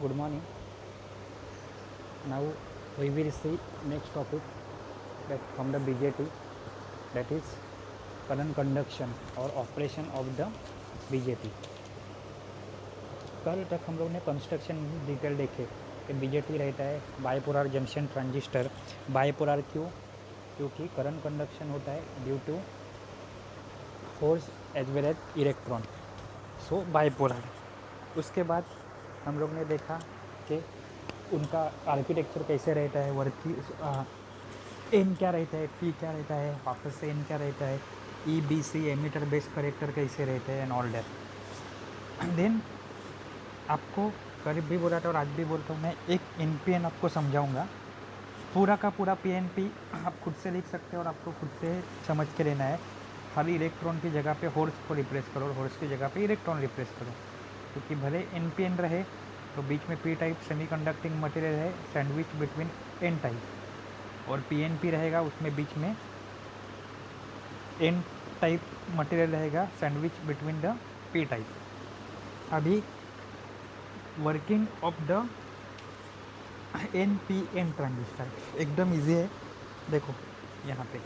Good morning. Now we will see next topic that from the BJT, that is current conduction or operation of the BJT. कल तक हम लोग ने construction detail देखे कि BJT रहता है बाइपोलर जंक्शन ट्रांजिस्टर। बाइपोलर क्यों? क्योंकि करंट कंडक्शन होता है due to force as well as electron, so bipolar. उसके बाद हम लोग ने देखा कि उनका आर्किटेक्चर कैसे रहता है, वर्किंग एन क्या रहता है, पी क्या रहता है, वापस से एन क्या रहता है, E B C emitter base collector कैसे रहते हैं एंड ऑल दैट। देन आपको करीब भी बोला था और आज भी बोलता हूँ मैं, एक एन पी एन आपको समझाऊँगा। पूरा का पूरा पी एन पी आप खुद से लिख सकते हो और आपको खुद से समझ के लेना है। खाली इलेक्ट्रॉन की जगह पे होर्स को रिप्लेस करो और होर्स की जगह पे इलेक्ट्रॉन रिप्लेस करो, क्योंकि भले एन पी एन रहे तो बीच में पी टाइप सेमीकंडक्टिंग मटेरियल है सैंडविच बिटवीन एन टाइप, और पी एन पी रहेगा उसमें बीच में एन टाइप मटेरियल रहेगा sandwich between the P type. अभी working of the N P N transistor एकदम इजी है। देखो यहाँ पे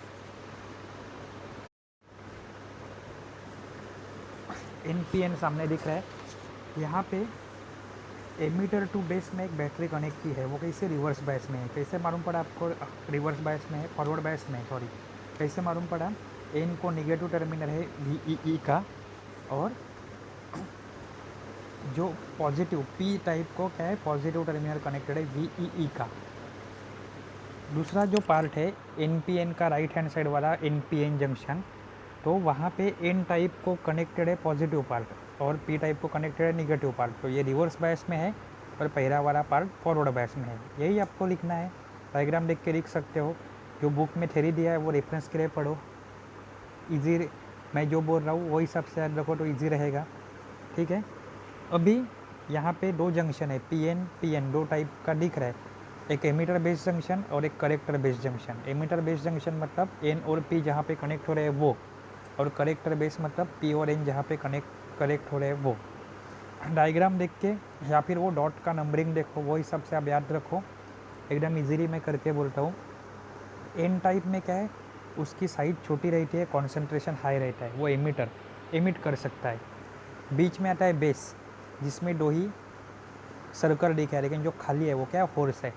एन पी एन सामने दिख रहा है। यहाँ पे एमीटर टू बेस में एक बैटरी कनेक्ट की है, वो कैसे रिवर्स बायस में है। कैसे मालूम पड़ा आपको रिवर्स बायस में है, फॉरवर्ड बायस में है, सॉरी। कैसे मालूम पड़ा? एन को निगेटिव टर्मिनल है VEE का, और जो पॉजिटिव पी टाइप को क्या है, पॉजिटिव टर्मिनल कनेक्टेड है VEE का। दूसरा जो पार्ट है NPN का, राइट हैंड साइड वाला NPN जंक्शन, तो वहाँ पे एन टाइप को कनेक्टेड है पॉजिटिव पार्ट और पी टाइप को कनेक्टेड है निगेटिव पार्ट। तो ये रिवर्स बायस में है और पहला वाला पार्ट फॉरवर्ड बायस में है। यही आपको लिखना है। डायग्राम देख के लिख सकते हो। जो बुक में थ्योरी दिया है वो रेफरेंस के लिए पढ़ो। इजी, मैं जो बोल रहा हूँ वो हिसाब से याद रखो तो इजी रहेगा। ठीक है। अभी यहाँ पे दो जंक्शन है, PN दो टाइप का दिख रहा है। एक एमीटर बेस्ड जंक्शन और एक collector based junction. Emitter based junction मतलब एन और पी जहाँ पे कनेक्ट हो रहे हैं वो, और कलेक्टर बेस मतलब पी और एन जहाँ पे कनेक्ट हो रहे हैं वो। डायग्राम देख के या फिर वो डॉट का नंबरिंग देखो, वो हिसाब से आप याद रखो। एकदम इजीली मैं करके बोलता हूँ। एन टाइप में क्या है, उसकी साइज छोटी रहती है, कॉन्सेंट्रेशन हाई रहता है, वो एमिटर एमिट कर सकता है। बीच में आता है बेस, जिसमें दो ही सर्कल दिखा है, लेकिन जो खाली है वो क्या है, होर्स है।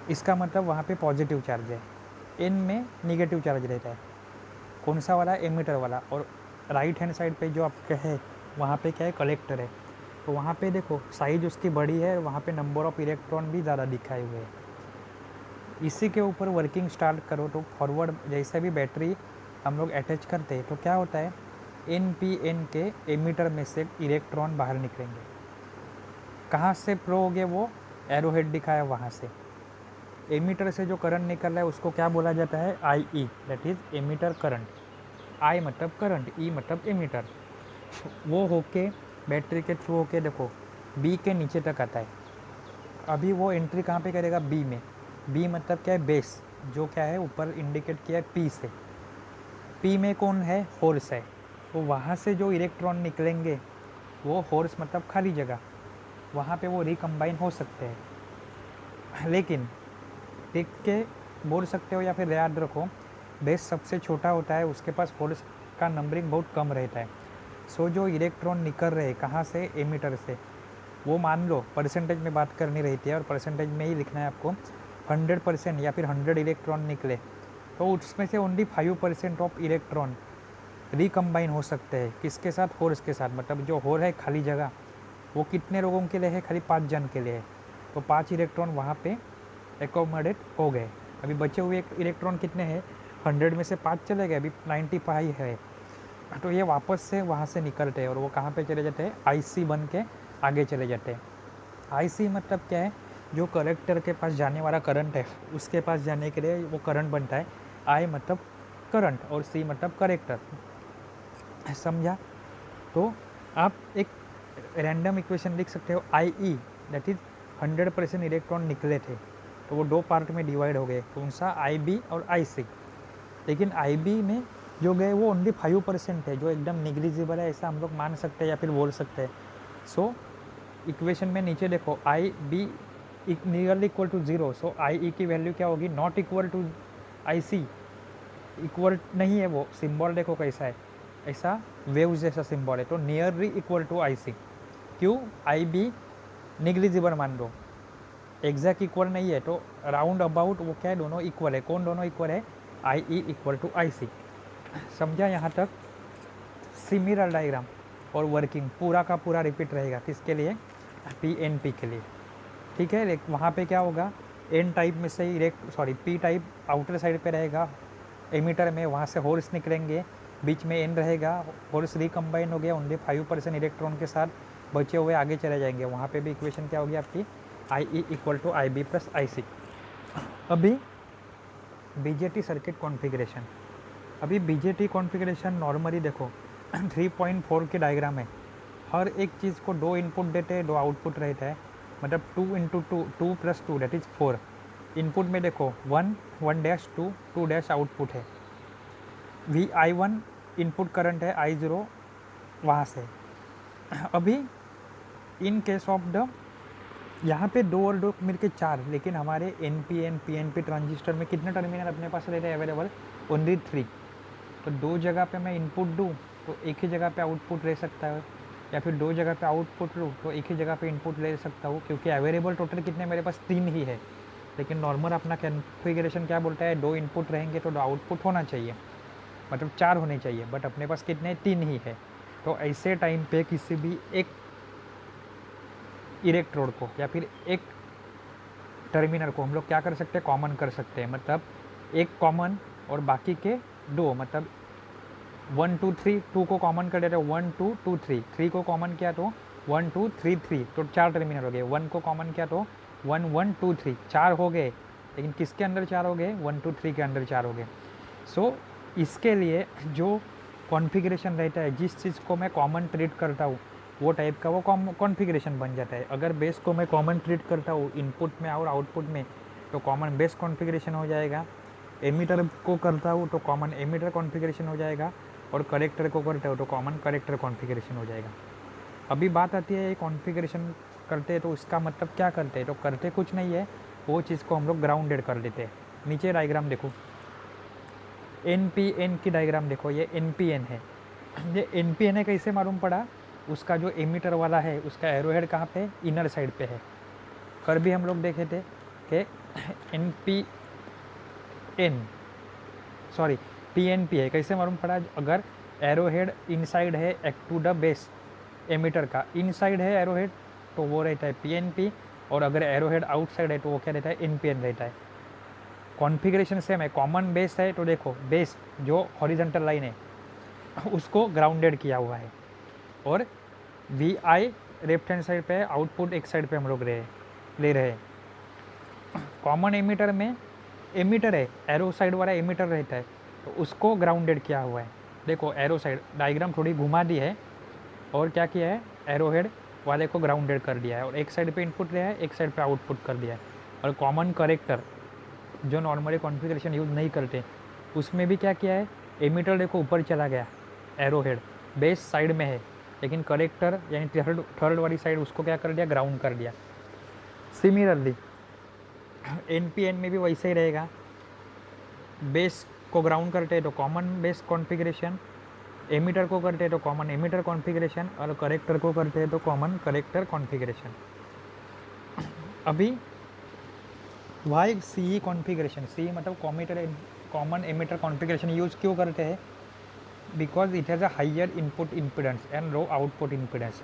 इसका मतलब वहाँ पे पॉजिटिव चार्ज है, एन में निगेटिव चार्ज रहता है। कौन सा वाला? एमिटर वाला। और राइट हैंड साइड पे जो आपका है वहाँ पे क्या है, कलेक्टर है। तो वहाँ पे देखो साइज उसकी बड़ी है, वहाँ पे नंबर ऑफ इलेक्ट्रॉन भी ज़्यादा दिखाए हुए हैं। इसी के ऊपर वर्किंग स्टार्ट करो तो फॉरवर्ड जैसे भी बैटरी हम लोग अटैच करते हैं तो क्या होता है, NPN के एमिटर में से इलेक्ट्रॉन बाहर निकलेंगे। कहाँ से प्रो हो गए? वो एरो हेड दिखाया वहाँ से। एमिटर से जो करंट निकल रहा है उसको क्या बोला जाता है? IE, that is emitter current. I मतलब करंट, E मतलब एमिटर। वो होके बैटरी के थ्रू होके देखो B के नीचे तक आता है। अभी वो एंट्री कहाँ पे करेगा? B में। B मतलब क्या है? बेस, जो क्या है ऊपर इंडिकेट किया है P से। P में कौन है? होर्स है। तो वहाँ से जो इलेक्ट्रॉन निकलेंगे वो होर्स मतलब खाली जगह, वहाँ पे वो रिकम्बाइन हो सकते हैं। लेकिन देख के बोल सकते हो या फिर याद रखो, बेस सबसे छोटा होता है, उसके पास होर्स का नंबरिंग बहुत कम रहता है। सो जो इलेक्ट्रॉन निकल रहे हैं कहाँ से? एमिटर से। वो मान लो परसेंटेज में बात करनी रहती है और परसेंटेज में ही लिखना है आपको। 100% या फिर 100 इलेक्ट्रॉन निकले तो उसमें से ओनली 5% ऑफ इलेक्ट्रॉन रिकम्बाइन हो सकते हैं। किसके साथ? होर्स के साथ। मतलब जो होर है खाली जगह, वो कितने लोगों के लिए है? खाली 5 जन के लिए है। तो 5 इलेक्ट्रॉन वहाँ पे एकोमोडेट हो गए। अभी बचे हुए इलेक्ट्रॉन कितने हैं? 100 में से 5 चले गए, अभी 95 है। तो ये वापस से वहाँ से निकलते हैं और वो कहाँ पे चले जाते हैं? IC बन के आगे चले जाते हैं। IC मतलब क्या है? जो कलेक्टर के पास जाने वाला करंट है उसके पास जाने के लिए वो करंट बनता है। I मतलब करंट और C मतलब कलेक्टर। समझा? तो आप एक रैंडम इक्वेशन लिख सकते हो, IE दैट इज़ 100% इलेक्ट्रॉन निकले थे, तो वो दो पार्ट में डिवाइड हो गए, कौन सा? IB और IC। लेकिन IB में जो गए वो ओनली 5% है, जो एकदम निग्लिजिबल है, ऐसा हम लोग मान सकते हैं या फिर बोल सकते हैं। सो इक्वेशन में नीचे देखो I B nearly equal to 0, so I E की वैल्यू क्या होगी, not equal to I C, इक्वल नहीं है वो सिंबल, देखो कैसा है, ऐसा वेव जैसा सिंबल है, तो नियरली इक्वल टू आई सी। क्यों, आई बी निग्लिजिबल मान लो, एग्जैक्ट इक्वल नहीं है, तो राउंड अबाउट वो क्या है, दोनों इक्वल है। कौन दोनों इक्वल है, आई ई इक्वल टू आई सी। समझा यहाँ तक। सिमिलर डायग्राम और वर्किंग पूरा का पूरा रिपीट रहेगा, किसके लिए, पी एन पी के लिए, ठीक है। वहाँ पे क्या होगा, एन टाइप में से पी टाइप आउटर साइड पे रहेगा एमीटर में, वहाँ से होल्स निकलेंगे, बीच में एन रहेगा, होल्स रिकम्बाइन हो गया, ओनली 5% इलेक्ट्रॉन के साथ बचे हुए आगे चले जाएंगे। वहाँ पे भी इक्वेशन क्या होगी आपकी, I E equal to I B plus I C. अभी बीजेटी सर्किट कॉन्फ़िगरेशन, अभी बीजेटी कॉन्फ़िगरेशन नॉर्मली देखो 3.4 के डायग्राम है, हर एक चीज़ को 2 इनपुट देते हैं, 2 आउटपुट रहता है, मतलब 2 इंटू 2, 2 + 2 दैट इज़ 4। इनपुट में देखो 1 1 डैश 2 2 डैश आउटपुट है, वी आई 1 इनपुट करंट है, आई 0 वहाँ से। अभी इन केस ऑफ द यहाँ पे 2 और 2 मिलके 4, लेकिन हमारे N P N P transistor में कितने टर्मिनल अपने पास रहते हैं अवेलेबल, ओनली 3। तो 2 जगह पे मैं इनपुट दूँ तो एक ही जगह पे आउटपुट रह सकता है, या फिर 2 जगह पे आउटपुट लूँ तो एक ही जगह पे इनपुट ले सकता हूँ, क्योंकि अवेलेबल टोटल कितने मेरे पास 3 ही है। लेकिन नॉर्मल अपना कॉन्फ़िगरेशन क्या बोलता है, 2 इनपुट रहेंगे तो 2 आउटपुट होना चाहिए, मतलब 4 होने चाहिए, बट अपने पास कितने 3 ही है। तो ऐसे टाइम पे किसी भी एक इलेक्ट्रोड को या फिर एक टर्मिनल को हम लोग क्या कर सकते हैं, कॉमन कर सकते हैं, मतलब एक कॉमन और बाकी के 2, मतलब 1 2 3, 2 को कॉमन कर देते हैं, 1 2 2 3, 3 को कॉमन किया तो 1 2 3 3, तो 4 टर्मिनल हो गए। 1 को कॉमन किया तो 1 1 2 3, 4 हो गए, लेकिन किसके अंदर 4 हो गए, 1 2 3 के अंदर 4 हो गए। सो इसके लिए जो कॉन्फ़िगरेशन रहता है, जिस चीज़ को मैं कॉमन ट्रीट करता हूँ वो टाइप का वो कॉन्फ़िगरेशन बन जाता है। अगर बेस को मैं कॉमन ट्रीट करता हूँ इनपुट में और आउटपुट में, तो कॉमन बेस कॉन्फ़िगरेशन हो जाएगा। एमीटर को करता हूँ तो कॉमन एमीटर कॉन्फ़िगरेशन हो जाएगा, और कलेक्टर को करते हो तो कॉमन कलेक्टर कॉन्फ़िगरेशन हो जाएगा। अभी बात आती है कॉन्फ़िगरेशन करते हैं तो इसका मतलब क्या करते हैं, तो करते कुछ नहीं है, वो चीज़ को हम लोग ग्राउंडेड कर देते हैं। नीचे डायग्राम देखो, एन पी एन की डायग्राम देखो, ये एन पी एन है। ये एन पी एन है कैसे मालूम पड़ा, उसका जो एमीटर वाला है उसका एरोहेड कहाँ पे, इनर साइड पे है। कर भी हम लोग देखे थे कि N P N sorry P N P है, कैसे मालूम पड़ा, अगर एरोहेड इनसाइड है एक टू द बेस एमीटर का, इनसाइड है एरोहेड तो वो रहता है पी एन पी, और अगर एरोहेड आउटसाइड है तो वो क्या रहता है, एन पी एन रहता है। कॉन्फ़िगरेशन सेम है, कॉमन बेस है तो देखो बेस जो हॉरिजॉन्टल लाइन है उसको ग्राउंडेड किया हुआ है, और V I left hand side पे, आउटपुट एक साइड पे हम लोग ले रहे हैं। कॉमन एमीटर में एमीटर है, एरो साइड वाला एमीटर रहता है, तो उसको ग्राउंडेड किया हुआ है। देखो एरो साइड डायग्राम थोड़ी घुमा दी है, और क्या किया है, एरो हेड वाले को ग्राउंडेड कर दिया है, और एक साइड पे इनपुट लिया है, एक साइड पे आउटपुट कर दिया है। और कॉमन करेक्टर जो नॉर्मली कॉन्फ़िगरेशन यूज़ नहीं करते, उसमें भी क्या किया है, एमीटर देखो ऊपर चला गया, एरो हेड बेस साइड में है, लेकिन करेक्टर यानी थर्ड वाली साइड उसको क्या कर दिया, ग्राउंड कर दिया। सिमिलरली एन पी एन में भी वैसे ही रहेगा, बेस को ग्राउंड करते हैं तो कॉमन बेस कॉन्फ़िगरेशन, एमीटर को करते हैं तो कॉमन एमीटर कॉन्फ़िगरेशन, और करेक्टर को करते हैं तो कॉमन करेक्टर कॉन्फ़िगरेशन। अभी वाई सी कॉन्फ़िगरेशन, सी मतलब कॉमन एमीटर कॉन्फ़िगरेशन यूज़ क्यों करते हैं, because it has a higher input impedance and low output impedance.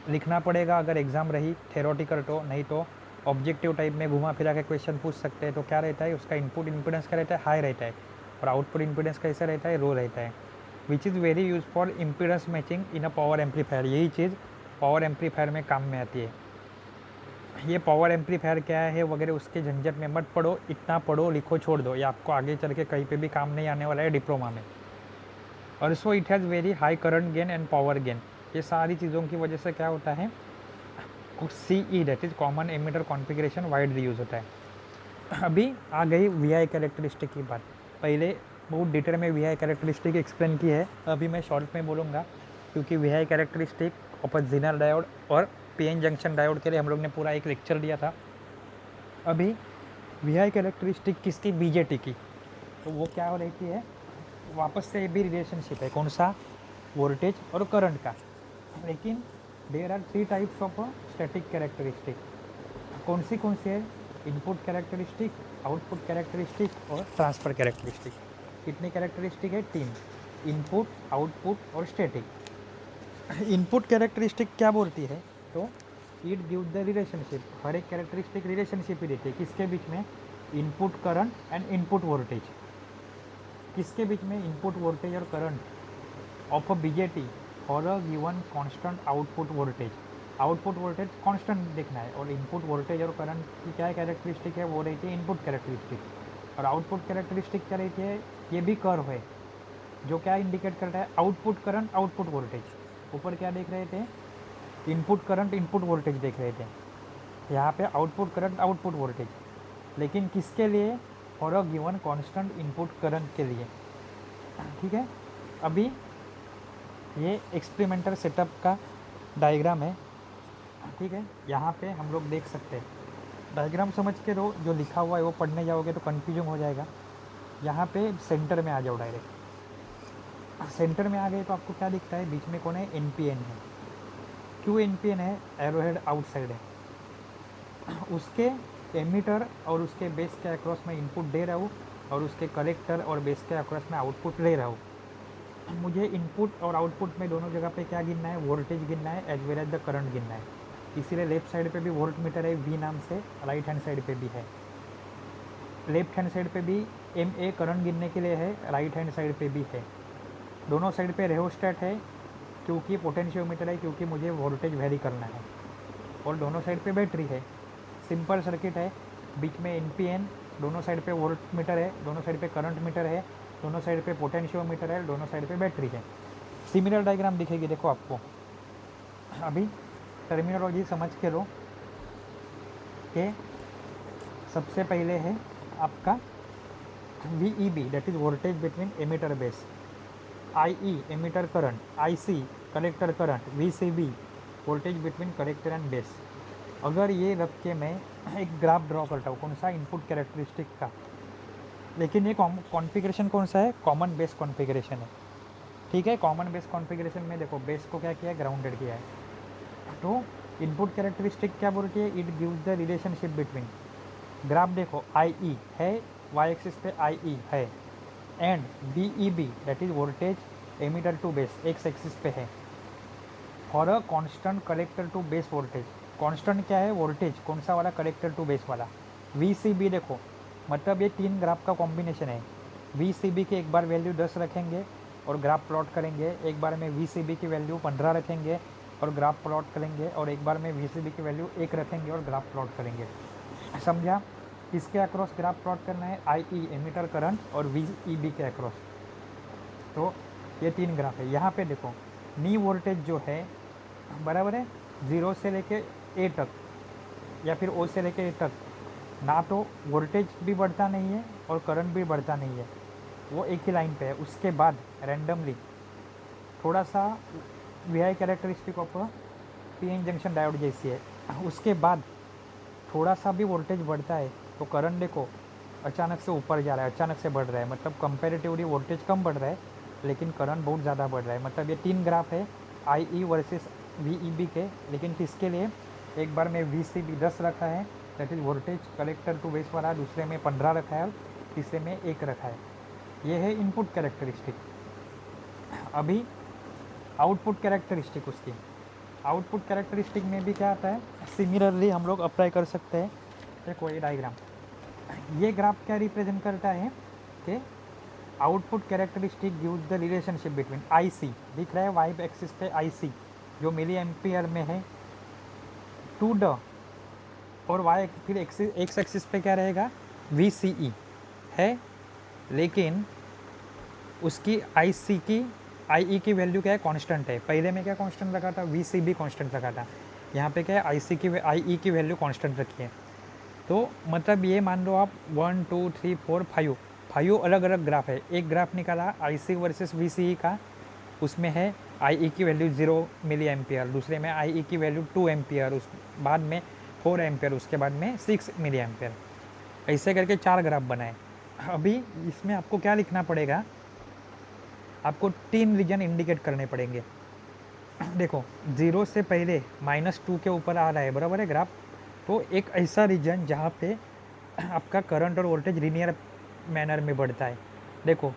लिखना पड़ेगा अगर एग्ज़ाम रही, थेरोटिकल तो, नहीं तो ऑब्जेक्टिव टाइप में घुमा फिरा के क्वेश्चन पूछ सकते हैं। तो क्या रहता है, उसका इनपुट इम्पिडेंस क्या रहता है, हाई रहता है, और आउटपुट इम्पिडेंस कैसा रहता है, लो रहता है, which is very use for impedance matching in a power amplifier. यही चीज़ पावर एम्पलीफायर में काम में आती है। ये पावर एम्पलीफायर क्या है वगैरह उसके झंझट में मत पढ़ो, इतना पढ़ो लिखो छोड़ दो, ये आपको आगे चल के कहीं पे भी काम नहीं आने वाला है डिप्लोमा में। Also it has very high current gain and power gain. ये सारी चीज़ों की वजह से क्या होता है, C E that is common emitter configuration widely use होता है। अभी आ गई वी आई कैरेक्टरिस्टिक की बात। पहले बहुत डिटेल में वी आई कैरेक्टरिस्टिक एक्सप्लेन की है, अभी मैं शॉर्ट में बोलूँगा, क्योंकि V I characteristic of a zener diode और पीएन जंक्शन डायोड के लिए हम लोग ने पूरा एक लेक्चर दिया था। अभी वीआई कैरेक्टरिस्टिक किसकी, बीजेटी की, तो वो क्या हो रही है, वापस से ये भी रिलेशनशिप है, कौन सा, वोल्टेज और करंट का। लेकिन there are 3 types of static characteristic. कौन सी है, इनपुट कैरेक्टरिस्टिक, आउटपुट कैरेक्टरिस्टिक और ट्रांसफ़र कैरेक्टरिस्टिक। कितनी कैरेक्टरिस्टिक है, 3, इनपुट, आउटपुट और स्टैटिक। इनपुट कैरेक्टरिस्टिक क्या बोलती है, तो इट गिव द रिलेशनशिप, हर एक कैरेक्टरिस्टिक रिलेशनशिप ही देती है, किसके बीच में, input current and input voltage. किसके बीच में, इनपुट वोल्टेज और current of a BJT for a given constant output voltage. Output voltage constant देखना है, और इनपुट वोल्टेज और करंट की क्या कैरेक्टरिस्टिक है, वो रहती है इनपुट कैरेक्टरिस्टिक। और आउटपुट कैरेक्टरिस्टिक क्या रहती है, ये भी कर्व है जो क्या इंडिकेट करता है, आउटपुट करंट आउटपुट वोल्टेज। ऊपर क्या देख रहे थे, इनपुट करंट इनपुट वोल्टेज देख रहे थे, यहाँ पे आउटपुट करंट आउटपुट वोल्टेज, लेकिन किसके लिए, for a given constant input current के लिए। ठीक है, अभी ये एक्सपेरिमेंटल सेटअप का डायग्राम है। ठीक है, यहाँ पे हम लोग देख सकते हैं, डायग्राम समझ के रो, जो लिखा हुआ है वो पढ़ने जाओगे तो कन्फ्यूजन हो जाएगा। यहाँ पे सेंटर में आ जाओ डायरेक्ट। सेंटर में आ गए तो आपको क्या दिखता है, बीच में कौन है, एनपीएन है। क्यों एनपीएन है, एरोहेड आउटसाइड है, उसके एमीटर और उसके बेस के अक्रॉस में इनपुट दे रहा हूँ, और उसके कलेक्टर और बेस के अक्रॉस में आउटपुट ले रहा हूँ। मुझे इनपुट और आउटपुट में दोनों जगह पे क्या गिनना है, वोल्टेज गिनना है as well as the current गिनना है। इसीलिए लेफ्ट साइड पे भी वोल्ट मीटर है वी नाम से, राइट हैंड साइड पे भी है। लेफ्ट हैंड साइड पे भी एम ए करंट गिनने के लिए है, राइट हैंड साइड पे भी है। दोनों साइड पे रेहोस्टेट है, क्योंकि पोटेंशियोमीटर है, क्योंकि मुझे वोल्टेज वेरी करना है। और दोनों साइड पे बैटरी है, सिंपल सर्किट है। बीच में एनपीएन, दोनों साइड पे वोल्ट मीटर है, दोनों साइड पे करंट मीटर है, दोनों साइड पे पोटेंशियोमीटर है, दोनों साइड पे बैटरी है। सिमिलर डायग्राम दिखेगी, देखो आपको। अभी टर्मिनोलॉजी समझ के लो कि सबसे पहले है आपका VEB, that is voltage between emitter base, IE emitter current, IC collector current, VCB voltage between collector and base. अगर ये रख के मैं एक ग्राफ ड्रॉ करता हूँ, कौन सा, इनपुट कैरेक्टरिस्टिक का, लेकिन ये कॉन्फ़िगरेशन कौन सा है, कॉमन बेस कॉन्फ़िगरेशन है। ठीक है, कॉमन बेस कॉन्फ़िगरेशन में देखो बेस को क्या किया है, ग्राउंडेड किया है। तो इनपुट कैरेक्टरिस्टिक क्या बोलती है, it gives the relationship between, graph देखो IE है, वाई एक्सिस पे IE है, and VEB that is voltage emitter to base X axis पे है, for a constant collector to base voltage. Constant क्या है, वोल्टेज, कौन सा वाला, कलेक्टर टू बेस वाला। VCB देखो, मतलब ये 3 ग्राफ का कॉम्बिनेशन है। VCB की एक बार वैल्यू 10 रखेंगे और ग्राफ प्लॉट करेंगे, एक बार में VCB की वैल्यू 15 रखेंगे और ग्राफ प्लॉट करेंगे, और एक बार में VCB की वैल्यू 1 रखेंगे और ग्राफ प्लॉट करेंगे। समझा, किसके अक्रॉस ग्राफ प्लॉट करना है, IE एमीटर करंट और VEB के अक्रॉस। तो ये 3 ग्राफ है। यहाँ पे देखो नी वोल्टेज जो है, बराबर है 0 से लेके A तक, या फिर O से लेके A तक, ना तो वोल्टेज भी बढ़ता नहीं है और करंट भी बढ़ता नहीं है, वो एक ही लाइन पे है। उसके बाद रैंडमली थोड़ा सा VI characteristic of PN junction diode जैसी है, उसके बाद थोड़ा सा भी वोल्टेज बढ़ता है तो करंट देखो अचानक से ऊपर जा रहा है, अचानक से बढ़ रहा है, मतलब कंपैरेटिवली वोल्टेज कम बढ़ रहा है लेकिन करंट बहुत ज़्यादा बढ़ रहा है। मतलब ये 3 ग्राफ है IE वर्सेस VEB के, लेकिन किसके लिए, एक बार में VCB 10 रखा है, that is voltage collector to base वाला, दूसरे में 15 रखा है और तीसरे में 1 रखा है। ये है इनपुट कैरेक्टरिस्टिक। अभी आउटपुट कैरेक्टरिस्टिक उसकी, आउटपुट कैरेक्टरिस्टिक में भी क्या आता है, सिमिलरली हम लोग अप्लाई कर सकते हैं। देखो ये डायग्राम, ये ग्राफ क्या रिप्रेजेंट करता है कि output characteristic gives the relationship between IC, दिख रहा है वाई एक्सिस पे IC जो मिली एम्पियर में है, टू द, और वाई फिर एक्स एक्सिस पे क्या रहेगा, VCE है, लेकिन उसकी IE की वैल्यू क्या है, कांस्टेंट है। पहले में क्या कांस्टेंट रखा था, VCB कांस्टेंट रखा था, यहाँ पे क्या है IE की वैल्यू कांस्टेंट रखी है। तो मतलब ये मान लो आप 1 2 3 4 5 अलग अलग ग्राफ है। एक ग्राफ निकाला IC वर्सेस VCE का, उसमें है आई ई की वैल्यू 0 मिली एम्पियर, दूसरे में आई ई की वैल्यू 2 एम्पियर, उस बाद में 4 एम्पियर, उसके बाद में 6 मिली एम्पियर। ऐसे करके 4 ग्राफ बनाए। अभी इसमें आपको क्या लिखना पड़ेगा, आपको 3 रीजन इंडिकेट करने पड़ेंगे। देखो 0 से पहले -2 के ऊपर आ रहा है, बराबर है ग्राफ, तो एक ऐसा रीजन जहाँ पे आपका करंट और वोल्टेज लीनियर मैनर में बढ़ता है। देखो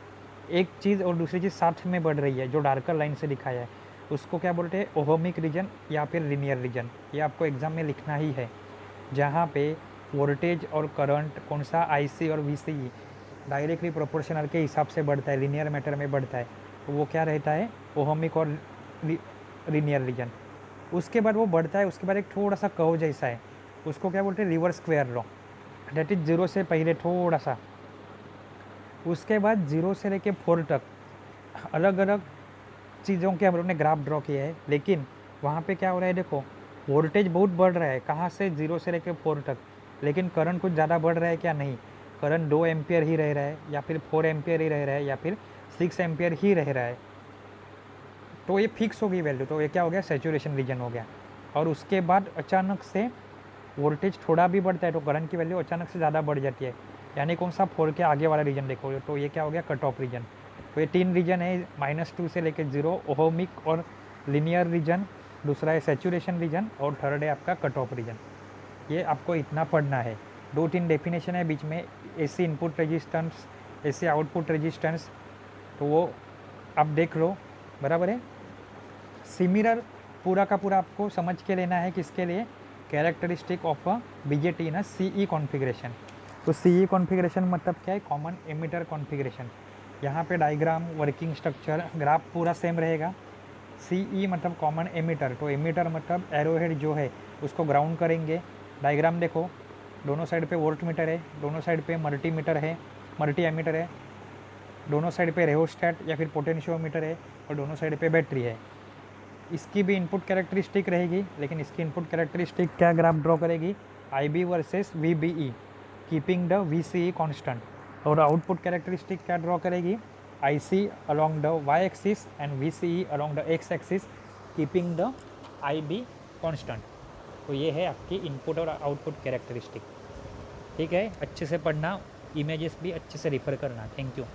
एक चीज़ और दूसरी चीज़ साथ में बढ़ रही है, जो डार्कर लाइन से दिखाया है उसको क्या बोलते हैं, ओहमिक रीजन या फिर लीनियर रीजन। ये आपको एग्जाम में लिखना ही है, जहाँ पे वोल्टेज और करंट कौन सा आईसी और वीसीई डायरेक्टली प्रोपोर्शनल के हिसाब से बढ़ता है, लीनियर मैटर में बढ़ता है, तो वो क्या रहता है, ओहमिक और लीनियर रीजन। उसके बाद वो बढ़ता है, उसके बाद एक थोड़ा सा कर्व जैसा है, उसको क्या बोलते हैं, reverse square law, that is 0 से पहले थोड़ा सा। उसके बाद 0 से लेके 4 तक अलग अलग चीज़ों के हम लोग ने ग्राफ ड्रॉ किया है, लेकिन वहाँ पे क्या हो रहा है, देखो वोल्टेज बहुत बढ़ रहा है, कहाँ से 0 से लेके 4 तक, लेकिन करंट कुछ ज़्यादा बढ़ रहा है क्या, नहीं, करंट 2 एम्पियर ही रह रहा है, या फिर 4 एम्पियर ही रह रहा है, या फिर 6 एम्पियर ही रह रहा है। तो ये फिक्स हो गई वैल्यू, तो ये क्या हो गया, सैचुरेशन रीजन हो गया। और उसके बाद अचानक से वोल्टेज थोड़ा भी बढ़ता है तो करंट की वैल्यू अचानक से ज़्यादा बढ़ जाती है, यानी कौन सा, 4 के आगे वाला रीजन देखो, तो ये क्या हो गया, कट ऑफ रीजन। तो ये 3 रीजन है, -2 से लेकर 0, ओहमिक और लीनियर रीजन, दूसरा है सैचुरेशन रीजन, और थर्ड है आपका कट ऑफ रीजन। ये आपको इतना पढ़ना है। 2-3 डेफिनेशन है बीच में, AC input resistance, AC output resistance, तो वो आप देख लो, बराबर है। सिमिलर पूरा का पूरा आपको समझ के लेना है, किसके लिए, कैरेक्टरिस्टिक ऑफ अ बीजेटी ना सीई कॉन्फ़िगरेशन। तो सीई कॉन्फ़िगरेशन मतलब क्या है, कॉमन एमिटर कॉन्फ़िगरेशन। यहाँ पे डायग्राम, वर्किंग स्ट्रक्चर, ग्राफ पूरा सेम रहेगा। सीई मतलब कॉमन एमिटर, तो एमिटर मतलब एरोहेड जो है उसको ग्राउंड करेंगे। डायग्राम देखो, दोनों साइड पे वोल्ट मीटर है, दोनों साइड पे मल्टीमीटर है, मल्टी एमीटर है, दोनों साइड पे रेहोस्टैट या फिर पोटेंशियोमीटर है, और दोनों साइड पे बैटरी है। इसकी भी इनपुट कैरेक्टरिस्टिक रहेगी, लेकिन इसकी इनपुट कैरेक्टरिस्टिक क्या ग्राफ ड्रॉ करेगी, IB versus VBE, keeping the VCE constant. और आउटपुट कैरेक्टरिस्टिक क्या ड्रॉ करेगी, IC along the y axis and VCE along the x axis, keeping the IB constant. तो ये है आपकी इनपुट और आउटपुट कैरेक्टरिस्टिक। ठीक है, अच्छे से पढ़ना, इमेजेस भी अच्छे से रिफ़र करना। Thank you.